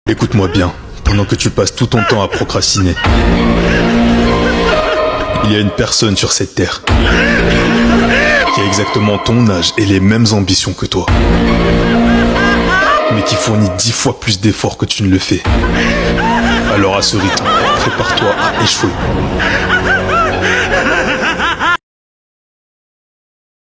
Écoute-moi bien, pendant que tu passes tout ton temps à procrastiner, il y a une personne sur cette terre qui a exactement ton âge et les mêmes ambitions que toi, mais qui fournit 10 fois plus d'efforts que tu ne le fais. Alors à ce rythme, prépare-toi à échouer.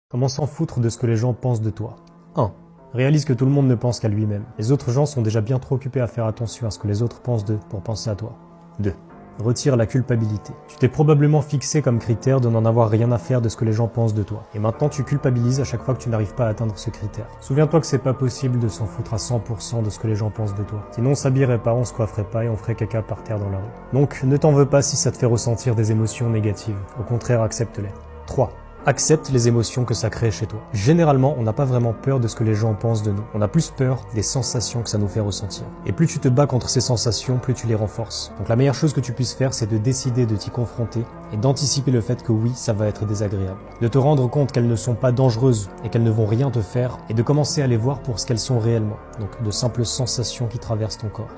Comment s'en foutre de ce que les gens pensent de toi? 1. Réalise que tout le monde ne pense qu'à lui-même. Les autres gens sont déjà bien trop occupés à faire attention à ce que les autres pensent d'eux pour penser à toi. 2. Retire la culpabilité. Tu t'es probablement fixé comme critère de n'en avoir rien à faire de ce que les gens pensent de toi. Et maintenant tu culpabilises à chaque fois que tu n'arrives pas à atteindre ce critère. Souviens-toi que c'est pas possible de s'en foutre à 100% de ce que les gens pensent de toi. Sinon on s'habillerait pas, on se coifferait pas et on ferait caca par terre dans la rue. Donc ne t'en veux pas si ça te fait ressentir des émotions négatives. Au contraire, accepte-les. 3. Accepte les émotions que ça crée chez toi. Généralement, on n'a pas vraiment peur de ce que les gens pensent de nous. On a plus peur des sensations que ça nous fait ressentir. Et plus tu te bats contre ces sensations, plus tu les renforces. Donc la meilleure chose que tu puisses faire, c'est de décider de t'y confronter et d'anticiper le fait que oui, ça va être désagréable. De te rendre compte qu'elles ne sont pas dangereuses et qu'elles ne vont rien te faire et de commencer à les voir pour ce qu'elles sont réellement. Donc de simples sensations qui traversent ton corps.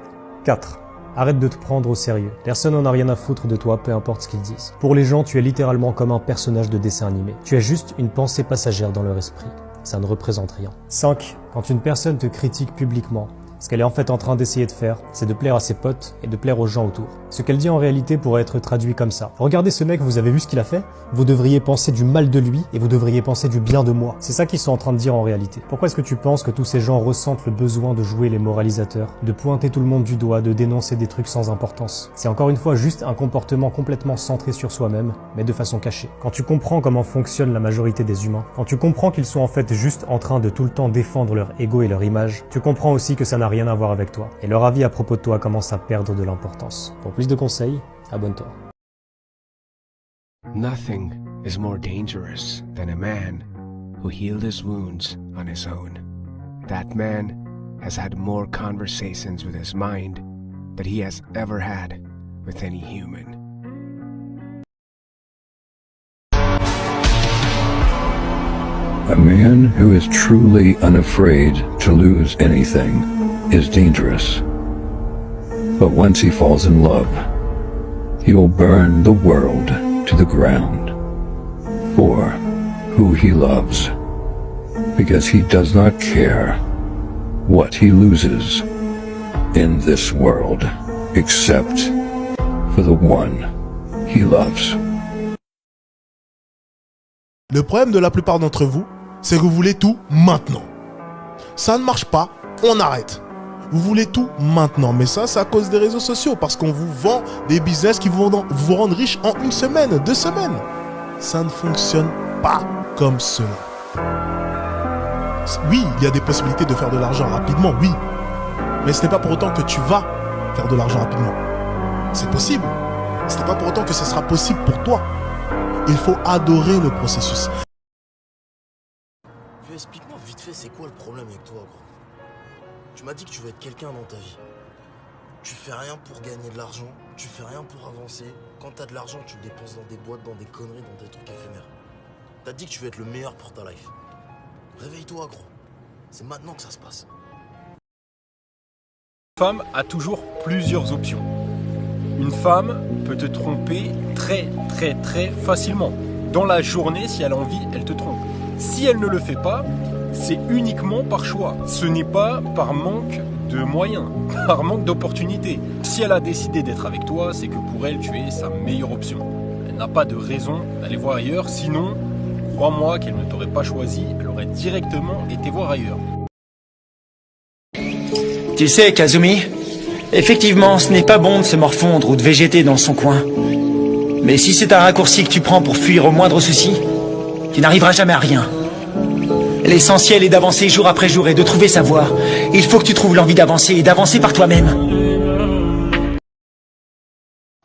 4. Arrête de te prendre au sérieux. Personne n'en a rien à foutre de toi, peu importe ce qu'ils disent. Pour les gens, tu es littéralement comme un personnage de dessin animé. Tu es juste une pensée passagère dans leur esprit. Ça ne représente rien. 5. Quand une personne te critique publiquement, ce qu'elle est en fait en train d'essayer de faire, c'est de plaire à ses potes et de plaire aux gens autour. Ce qu'elle dit en réalité pourrait être traduit comme ça. Regardez ce mec, vous avez vu ce qu'il a fait? Vous devriez penser du mal de lui et vous devriez penser du bien de moi. C'est ça qu'ils sont en train de dire en réalité. Pourquoi est-ce que tu penses que tous ces gens ressentent le besoin de jouer les moralisateurs, de pointer tout le monde du doigt, de dénoncer des trucs sans importance? C'est encore une fois juste un comportement complètement centré sur soi-même, mais de façon cachée. Quand tu comprends comment fonctionne la majorité des humains, quand tu comprends qu'ils sont en fait juste en train de tout le temps défendre leur ego et leur image, tu comprends aussi que ça n'a rien à voir avec toi. Et leur avis à propos de toi commence à perdre de l'importance. Pour plus de conseils, abonne-toi. Nothing is more dangerous than a man who healed his wounds on his own. That man has had more conversations with his mind than he has ever had with any human. A man who is truly unafraid to lose anything is dangerous. But once he falls in love, he will burn the world to the ground for who he loves, because he does not care what he loses in this world, except for the one he loves. Le problème de la plupart d'entre vous, c'est que vous voulez tout maintenant. Ça ne marche pas, on arrête. Vous voulez tout maintenant, mais ça, c'est à cause des réseaux sociaux, parce qu'on vous vend des business qui vous rendent riche en 1 semaine, 2 semaines. Ça ne fonctionne pas comme cela. Oui, il y a des possibilités de faire de l'argent rapidement, oui. Mais ce n'est pas pour autant que tu vas faire de l'argent rapidement. C'est possible. Ce n'est pas pour autant que ce sera possible pour toi. Il faut adorer le processus. Explique-moi vite fait, c'est quoi le problème avec toi, gros? Tu m'as dit que tu veux être quelqu'un dans ta vie. Tu fais rien pour gagner de l'argent, tu fais rien pour avancer. Quand t'as de l'argent, tu le dépenses dans des boîtes, dans des conneries, dans des trucs éphémères. T'as dit que tu veux être le meilleur pour ta life. Réveille-toi, gros. C'est maintenant que ça se passe. Une femme a toujours plusieurs options. Une femme peut te tromper très facilement. Dans la journée, si elle a envie, elle te trompe. Si elle ne le fait pas, c'est uniquement par choix. Ce n'est pas par manque de moyens, par manque d'opportunités. Si elle a décidé d'être avec toi, c'est que pour elle, tu es sa meilleure option. Elle n'a pas de raison d'aller voir ailleurs, sinon, crois-moi qu'elle ne t'aurait pas choisi, elle aurait directement été voir ailleurs. Tu sais, Kazumi, effectivement, ce n'est pas bon de se morfondre ou de végéter dans son coin. Mais si c'est un raccourci que tu prends pour fuir au moindre souci, tu n'arriveras jamais à rien. L'essentiel est d'avancer jour après jour et de trouver sa voie. Il faut que tu trouves l'envie d'avancer et d'avancer par toi-même.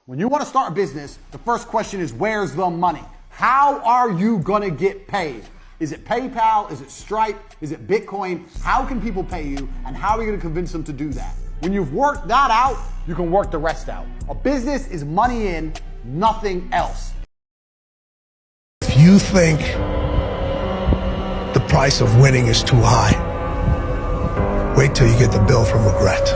When you want to start a business, the first question is, where's the money? How are you going to get paid? Is it PayPal? Is it Stripe? Is it Bitcoin? How can people pay you? And how are you going to convince them to do that? When you've worked that out, you can work the rest out. A business is money in, nothing else. If you think the price of winning is too high, wait till you get the bill from regret.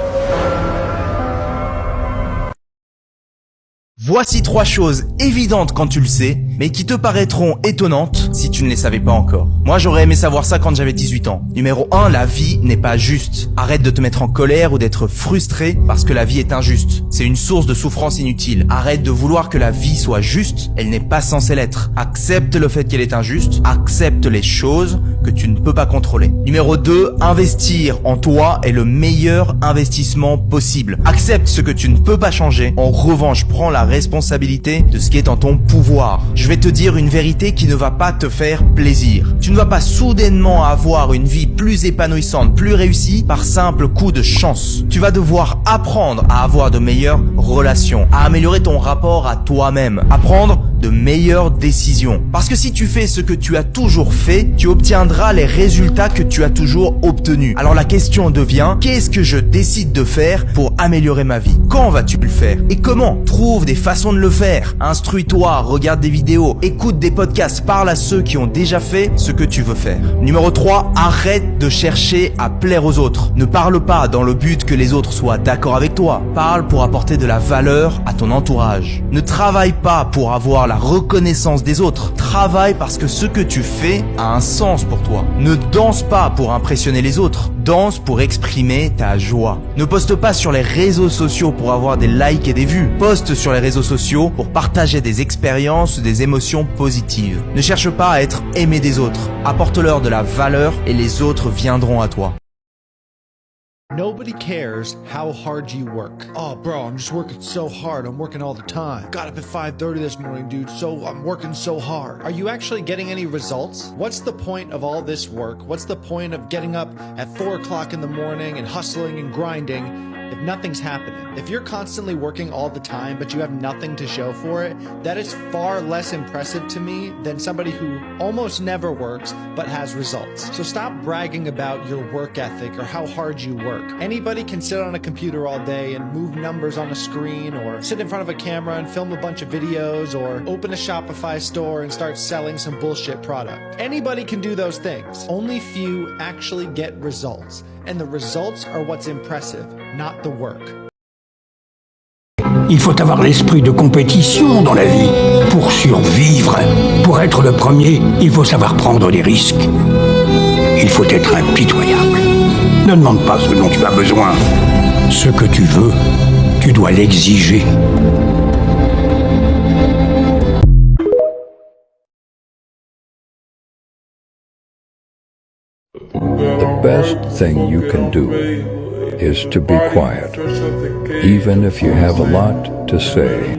Voici 3 choses évidentes quand tu le sais, mais qui te paraîtront étonnantes si tu ne les savais pas encore. Moi, j'aurais aimé savoir ça quand j'avais 18 ans. Numéro 1, la vie n'est pas juste. Arrête de te mettre en colère ou d'être frustré parce que la vie est injuste. C'est une source de souffrance inutile. Arrête de vouloir que la vie soit juste, elle n'est pas censée l'être. Accepte le fait qu'elle est injuste, accepte les choses que tu ne peux pas contrôler. Numéro 2, investir en toi est le meilleur investissement possible. Accepte ce que tu ne peux pas changer. En revanche, prends la responsabilité de ce qui est en ton pouvoir. Je vais te dire une vérité qui ne va pas te faire plaisir. Tu ne vas pas soudainement avoir une vie plus épanouissante, plus réussie par simple coup de chance. Tu vas devoir apprendre à avoir de meilleures relations, à améliorer ton rapport à toi-même, à prendre de meilleures décisions. Parce que si tu fais ce que tu as toujours fait, tu obtiendras les résultats que tu as toujours obtenus. Alors la question devient, qu'est-ce que je décide de faire pour améliorer ma vie? Quand vas-tu le faire? Et comment? Trouve des façons de le faire. Instruis-toi, regarde des vidéos, écoute des podcasts, parle à ceux qui ont déjà fait ce que tu veux faire. Numéro 3, arrête de chercher à plaire aux autres. Ne parle pas dans le but que les autres soient d'accord avec toi. Parle pour apporter de la valeur à ton entourage. Ne travaille pas pour avoir la reconnaissance des autres. Travaille parce que ce que tu fais a un sens pour toi. Ne danse pas pour impressionner les autres. Danse pour exprimer ta joie. Ne poste pas sur les réseaux sociaux pour avoir des likes et des vues. Poste sur les réseaux sociaux pour partager des expériences ou des émotions positives. Ne cherche pas à être aimé des autres. Apporte-leur de la valeur et les autres viendront à toi. Nobody cares how hard you work. Oh, bro, I'm just working so hard. I'm working all the time. Got up at 5:30 this morning, dude, so I'm working so hard. Are you actually getting any results? What's the point of all this work? What's the point of getting up at 4 o'clock in the morning and hustling and grinding if nothing's happening? If you're constantly working all the time, but you have nothing to show for it, that is far less impressive to me than somebody who almost never works but has results. So stop bragging about your work ethic or how hard you work. Anybody can sit on a computer all day and move numbers on a screen, or sit in front of a camera and film a bunch of videos, or open a Shopify store and start selling some bullshit product. Anybody can do those things. Only few actually get results. And the results are what's impressive, not the work. Il faut avoir l'esprit de compétition dans la vie. Pour survivre, pour être le premier, il faut savoir prendre des risques. Il faut être impitoyable. Ne demande pas ce dont tu as besoin. Ce que tu veux, tu dois l'exiger. The best thing you can do is to be quiet, even if you have a lot to say.